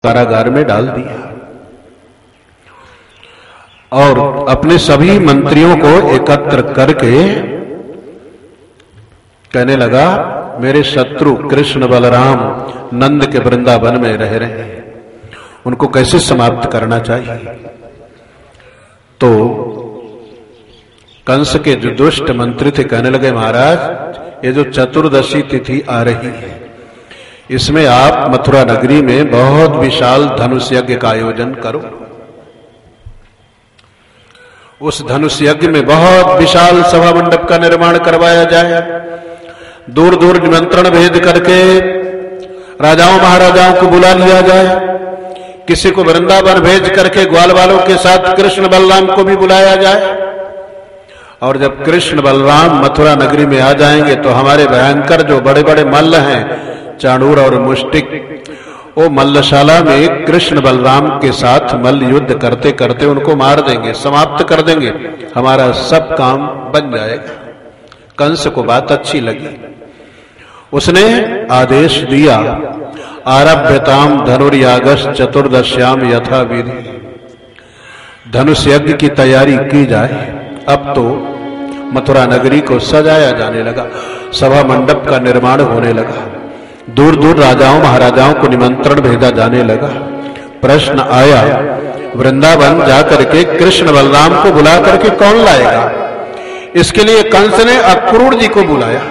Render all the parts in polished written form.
कारागार में डाल दिया और अपने सभी मंत्रियों को एकत्र करके कहने लगा, मेरे शत्रु कृष्ण बलराम नंद के वृंदावन में रह रहे हैं, उनको कैसे समाप्त करना चाहिए। तो कंस के जो दुष्ट मंत्री थे कहने लगे, महाराज ये जो चतुर्दशी तिथि आ रही है इसमें आप मथुरा नगरी में बहुत विशाल धनुष यज्ञ का आयोजन करो। उस धनुष यज्ञ में बहुत विशाल सभा मंडप का निर्माण करवाया जाए, दूर दूर निमंत्रण भेज करके राजाओं महाराजाओं को बुला लिया जाए, किसी को वृंदावन भेज करके ग्वाल वालों के साथ कृष्ण बलराम को भी बुलाया जाए। और जब कृष्ण बलराम मथुरा नगरी में आ जाएंगे तो हमारे भयंकर जो बड़े बड़े मल्ल हैं चाणूर और मुष्टिक, वो मल्लशाला में कृष्ण बलराम के साथ मल्ल युद्ध करते करते उनको मार देंगे, समाप्त कर देंगे, हमारा सब काम बन जाएगा। कंस को बात अच्छी लगी, उसने आदेश दिया, आरभ्यताम धनुर्यागश चतुर्दश्याम यथा विधि, धनुष यज्ञ की तैयारी की जाए। अब तो मथुरा नगरी को सजाया जाने लगा, सभा मंडप का निर्माण होने लगा, दूर दूर राजाओं महाराजाओं को निमंत्रण भेजा जाने लगा। प्रश्न आया, वृंदावन जाकर के कृष्ण बलराम को बुला करके कौन लाएगा। इसके लिए कंस ने अक्रूर जी को बुलाया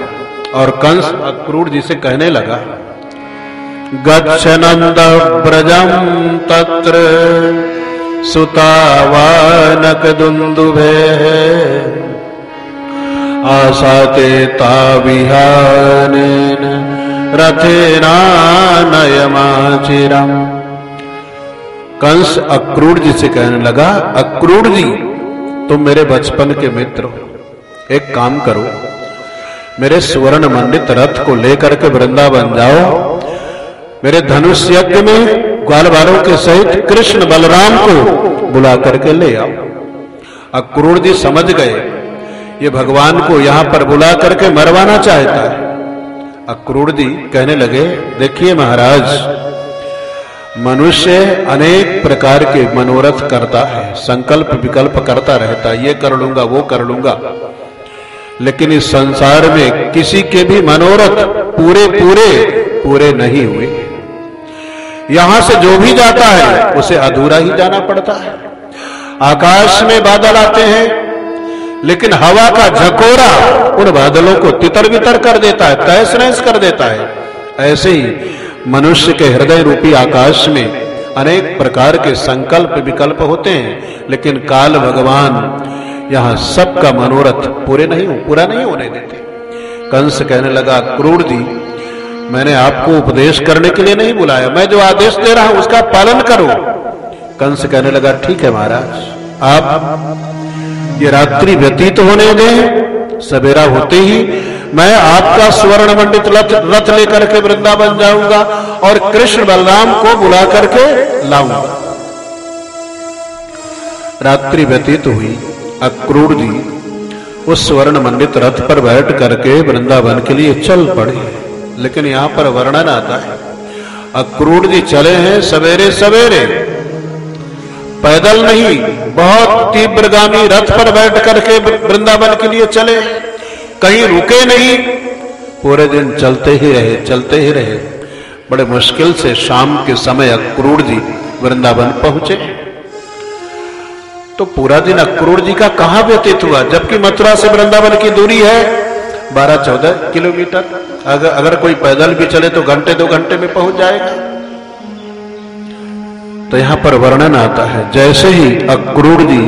और कंस अक्रूर जी से कहने लगा, गच्छ नंद ब्रजम तत्र सुतावानक दुंदुभे आसाते ताविहानेन रथेना नयमाचिरम। कंस अक्रूर जी से कहने लगा, अक्रूर जी तुम मेरे बचपन के मित्र हो, एक काम करो, मेरे सुवर्ण मंडित रथ को लेकर के वृंदावन जाओ, मेरे धनुष यज्ञ में ग्वाल वालों के सहित कृष्ण बलराम को बुला करके ले आओ। अक्रूर जी समझ गए ये भगवान को यहां पर बुला करके मरवाना चाहता है। अक्रूर जी कहने लगे, देखिए महाराज, मनुष्य अनेक प्रकार के मनोरथ करता है, संकल्प विकल्प करता रहता है, ये कर लूंगा वो कर लूंगा, लेकिन इस संसार में किसी के भी मनोरथ पूरे नहीं हुए। यहां से जो भी जाता है उसे अधूरा ही जाना पड़ता है। आकाश में बादल आते हैं लेकिन हवा का झकोरा उन बादलों को तितर बितर कर देता है, तहस नहस कर देता है। ऐसे ही मनुष्य के हृदय रूपी आकाश में अनेक प्रकार के संकल्प विकल्प होते हैं, लेकिन काल भगवान यहां सबका मनोरथ पूरा नहीं होने देते। कंस कहने लगा, क्रूर जी मैंने आपको उपदेश करने के लिए नहीं बुलाया, मैं जो आदेश दे रहा हूं उसका पालन करो। कंस कहने लगा, ठीक है महाराज, आप ये रात्रि व्यतीत होने दें, सवेरा होते ही मैं आपका स्वर्ण मंडित रथ लेकर के वृंदावन जाऊंगा और कृष्ण बलराम को बुला करके लाऊंगा। रात्रि व्यतीत हुई, अक्रूर जी उस स्वर्ण मंडित रथ पर बैठ करके वृंदावन के लिए चल पड़े। लेकिन यहां पर वर्णन आता है, अक्रूर जी चले हैं सवेरे सवेरे, पैदल नहीं, बहुत तीव्रगामी रथ पर बैठ करके वृंदावन के लिए चले, कहीं रुके नहीं, पूरे दिन चलते ही रहे। बड़े मुश्किल से शाम के समय अक्रूर जी वृंदावन पहुंचे। तो पूरा दिन अक्रूर जी का कहां व्यतीत हुआ, जबकि मथुरा से वृंदावन की दूरी है 12-14 किलोमीटर। अगर कोई पैदल भी चले तो घंटे 2 घंटे में पहुंच जाएगा। तो यहां पर वर्णन आता है, जैसे ही अक्रूर जी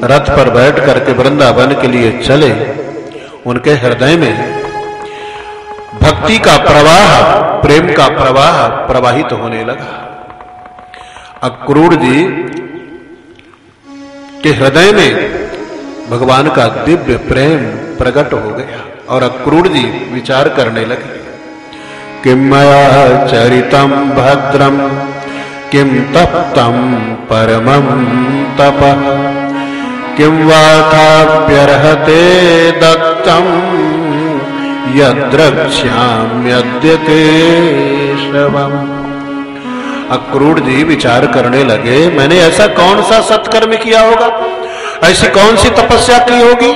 रथ पर बैठ करके वृंदावन के लिए चले, उनके हृदय में भक्ति का प्रवाह, प्रेम का प्रवाह प्रवाहित होने लगा। अक्रूर जी के हृदय में भगवान का दिव्य प्रेम प्रकट हो गया और अक्रूर जी विचार करने लगे, किम मया चरितम भद्रम किम तप्तम परमं तपः किम वाथाप्यर्हते दत्तम यद्रक्ष्याम्यद्य केशवम्। अक्रूर जी विचार करने लगे, मैंने ऐसा कौन सा सत्कर्म किया होगा, ऐसी कौन सी तपस्या की होगी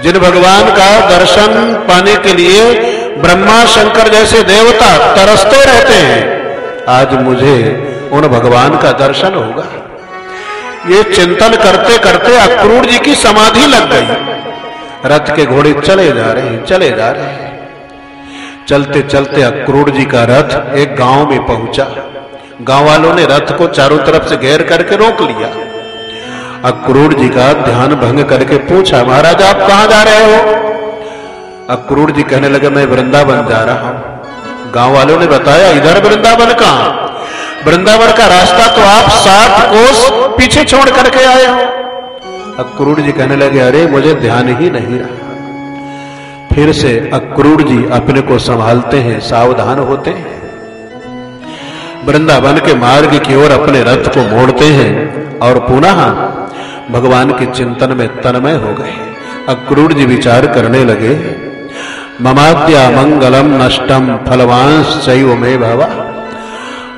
जिन भगवान का दर्शन पाने के लिए ब्रह्मा शंकर जैसे देवता तरसते रहते हैं, आज मुझे उन भगवान का दर्शन होगा। ये चिंतन करते करते अक्रूर जी की समाधि लग गई। रथ के घोड़े चले जा रहे हैं, चले जा रहे हैं। चलते चलते अक्रूर जी का रथ एक गांव में पहुंचा। गांव वालों ने रथ को चारों तरफ से घेर करके रोक लिया। अक्रूर जी का ध्यान भंग करके पूछा, महाराज आप कहां जा रहे हो? अक्रूर जी कहने लगे, मैं वृंदावन जा रहा हूं। गांव वालों ने बताया, इधर वृंदावन कहां? वृंदावन का रास्ता तो आप 60 कोस पीछे छोड़ करके आए हो। अक्रूर जी कहने लगे, अरे मुझे ध्यान ही नहीं रहा। फिर से अक्रूर जी अपने को संभालते हैं, सावधान होते हैं, वृंदावन के मार्ग की ओर अपने रथ को मोड़ते हैं और पुनः भगवान के चिंतन में तन्मय हो गए। अक्रूर जी विचार करने लगे, ममाद्या मंगलम नष्टम फलवांश चैव मे भवा।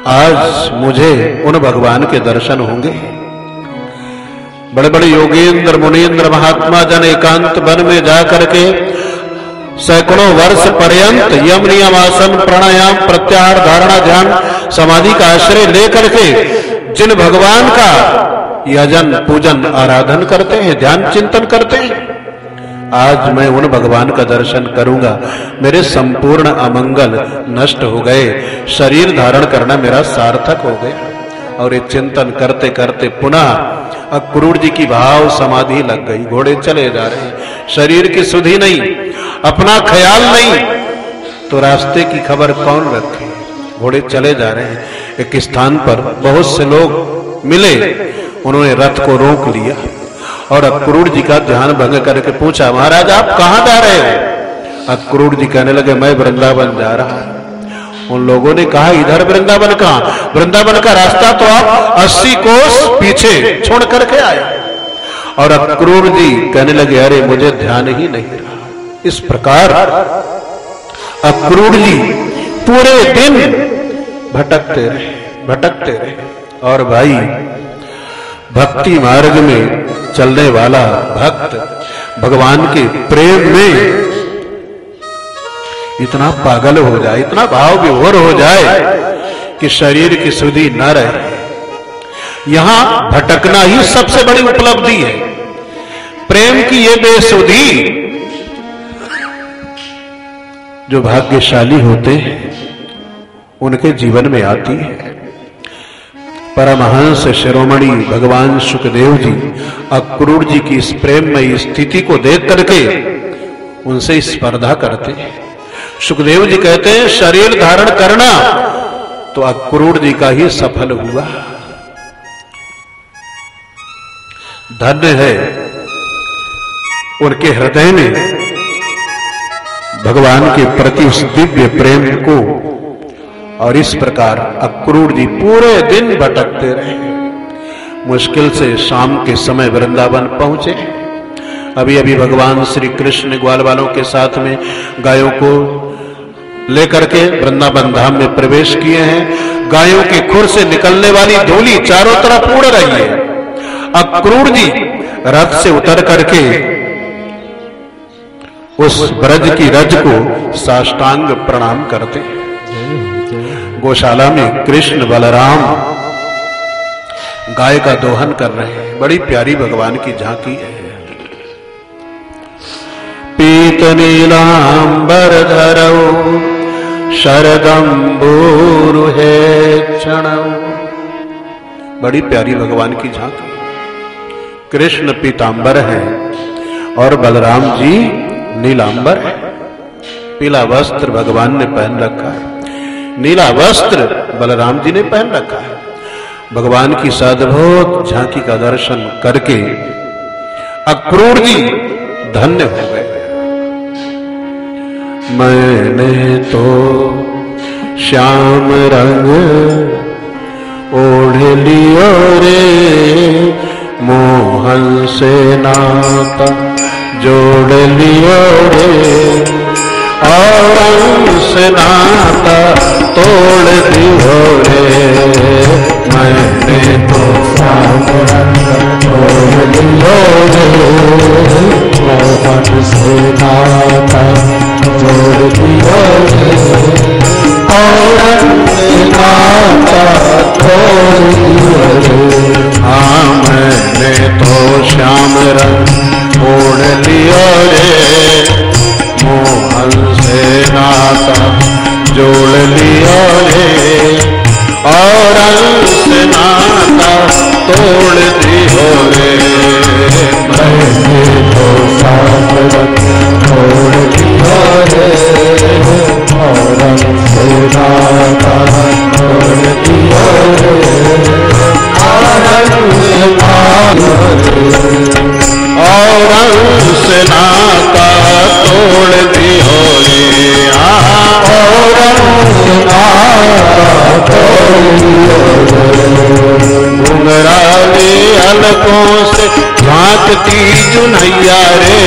आज मुझे उन भगवान के दर्शन होंगे। बड़े बड़े योगेंद्र मुनीन्द्र महात्मा जन एकांत वन में जाकर के सैकड़ों वर्ष पर्यंत यम नियम आसन प्राणायाम प्रत्याहार धारणा ध्यान समाधि का आश्रय लेकर के जिन भगवान का यजन पूजन आराधन करते हैं, ध्यान चिंतन करते हैं, आज मैं उन भगवान का दर्शन करूंगा। मेरे संपूर्ण अमंगल नष्ट हो गए, शरीर धारण करना मेरा सार्थक हो गया। और ये चिंतन करते करते पुनः अक्रूर जी की भाव समाधि लग गई। घोड़े चले जा रहे हैं, शरीर की सुधि नहीं, अपना ख्याल नहीं, तो रास्ते की खबर कौन रखे। घोड़े चले जा रहे हैं। एक स्थान पर बहुत से लोग मिले, उन्होंने रथ को रोक लिया और अक्रूर जी का ध्यान भंग करके पूछा, महाराज आप कहां जा रहे हो? अक्रूर जी कहने लगे, मैं वृंदावन जा रहा हूं। उन लोगों ने कहा, इधर वृंदावन कहां? वृंदावन का रास्ता तो आप 80 कोस पीछे छोड़ करके आए। और अक्रूर जी कहने लगे, अरे मुझे ध्यान ही नहीं रहा। इस प्रकार अक्रूर जी पूरे दिन भटकते रहे। और भाई, भक्ति मार्ग में चलने वाला भक्त भगवान के प्रेम में इतना पागल हो जाए, इतना भाव विभोर हो जाए कि शरीर की सुधि न रहे। यहां भटकना ही सबसे बड़ी उपलब्धि है। प्रेम की ये बेसुधी जो भाग्यशाली होते हैं उनके जीवन में आती है। परमहंस शिरोमणि भगवान सुखदेव जी अक्रूर जी की इस प्रेममयी स्थिति को देख करके उनसे स्पर्धा करते हैं। सुखदेव जी कहते हैं, शरीर धारण करना तो अक्रूर जी का ही सफल हुआ। धन्य है उनके हृदय में भगवान के प्रति उस दिव्य प्रेम को। और इस प्रकार अक्रूर जी पूरे दिन भटकते रहे। मुश्किल से शाम के समय वृंदावन पहुंचे। अभी अभी भगवान श्री कृष्ण ग्वाल वालों के साथ में गायों को लेकर के वृंदावन धाम में प्रवेश किए हैं। गायों के खुर से निकलने वाली धूली चारों तरफ उड़ रही है। अक्रूर जी रथ से उतर करके उस ब्रज की रज को साष्टांग प्रणाम करते। गौशाला में कृष्ण बलराम गाय का दोहन कर रहे हैं। बड़ी प्यारी भगवान की झांकी है। पीत नीलांबर धरऊ शरदंबूरु है क्षणऊ। बड़ी प्यारी भगवान की झांकी। कृष्ण पीतांबर है और बलराम जी नीलांबर है। पीला वस्त्र भगवान ने पहन रखा है, नीला वस्त्र बलराम जी ने पहन रखा है। भगवान की साद्भुत झांकी का दर्शन करके अक्रूर जी धन्य हो गए। मैंने तो श्याम रंग ओढ़ लियो रे, मोहन से नाता जोड़ लियो रे, और अंश नाता तोड़ दियो रे। मैंने तो श्याम रंग तोड़ दियो रे, मोहन से नाता जोड़ दियो रे। और अंश नाता तोड़ दियो रे। हाँ मैंने तो श्याम रंग तोड़ लियो रे, मोहन से नाता जोड़ लियो रे। और अंश नाता तोड़ दियो रे। मैंने तो श्याम रंग तोड़ दियो रे, और अंश नाता तोड़ दियो रे। और अंश नाता तोड़ दियो रे। और अंश नाता तोड़ दियो रे। घुंघराले अलकों से झांकती जुनैया रे,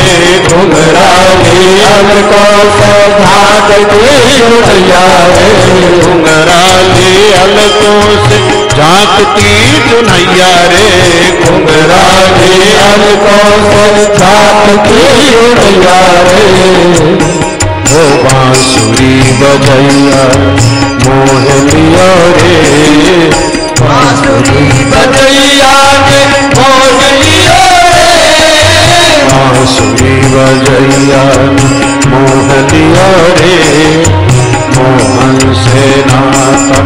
घुंघराले अलकों से झांकती जुनैया रे। घुंघराले अलकों से झांकती जुनैया रे, घुंघराले अलकों से झांकती जुनैया रे। वो बांसुरी बजैया मोह लियो रे, बांसुरी बजैया ने मोह लियो रे। बांसुरी बजैया मोह लियो रे, मोहन से नाता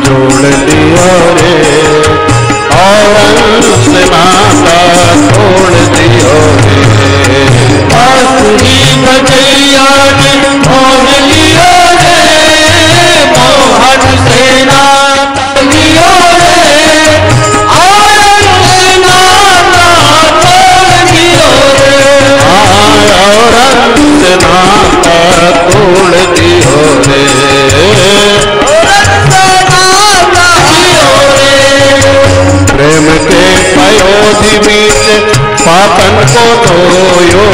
जोड़ लियो रे। और अंश नाता तोड़ दियो रे। बांसुरी बजैया ने मोह लियो रे, मोहन से नाता लियो रे। और अंश नाता तोड़ दियो रे। और अंश नाता तोड़ दियो रे। प्रेम के पयोधि बीच पापन को धोयो,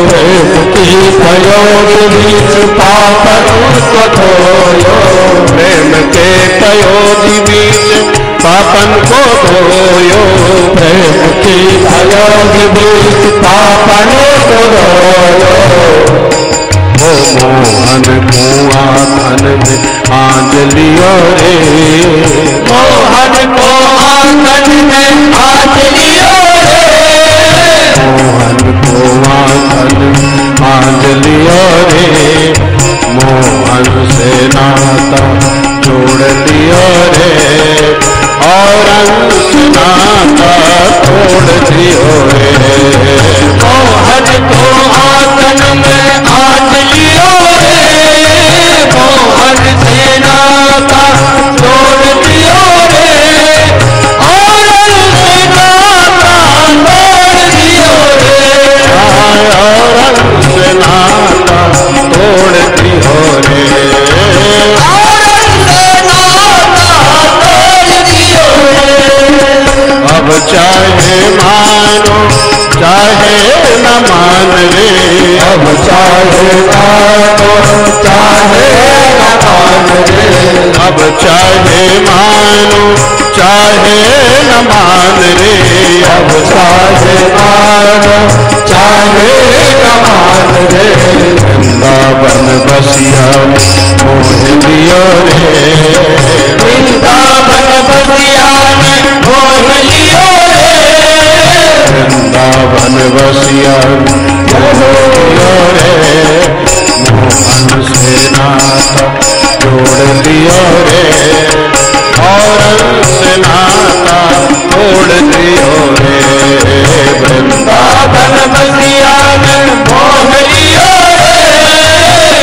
प्रेम की पयोधि बीच पापन को धोयो। प्रेम के पयोधि बीच पापन को धोयो, प्रेम की पयोधि बीच पापन को धोयो। वो मोहन कुआ धन में आंज लियो रे, मोहन को आंगन में आंज लियो रे। मोहन को आंगन आंज लियो रे, मोहन से नाता जोड़ लियो रे। और अंश नाता तोड़ दियो रे। मोहन को आंगन में आंज लियो रे, मोहन से नाता जोड़ दियो रे। और अंश नाता तोड़ दियो रे। और अंश नाता तोड़ दियो रे। और अंश नाता तोड़ दियो रे। अब चाहे मानो चाहे न मान रे, अब चाहे मानो चाहे न मान रे। अब चाहे मानो चाहे न मान रे, अब चाहे मानो चाहे न मान रे। वृंदावन बसिया मोह लियो रे, वृंदावन बसिया मोह लियो रे। वृंदावन बसिया मोह लियो रे, मोहन से नाता जोड़ लियो रे। और अंश नाता तोड़ दियो रे। वृंदावन बसिया मोह लियो रे,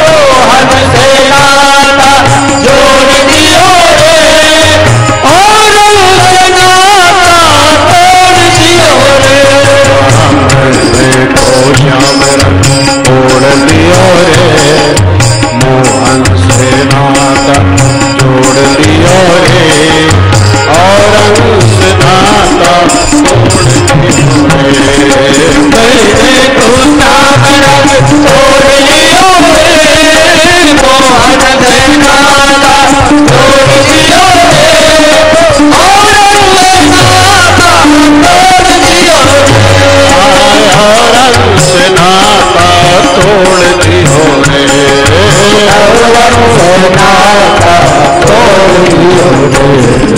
मोहन से नाता जोड़ दियो रे। और अंश नाता तोड़ दियो रे। हमने को श्याम रंग तोड़ दियो रे, मोहन से नाता जोड़ लियो रे। और माता कोई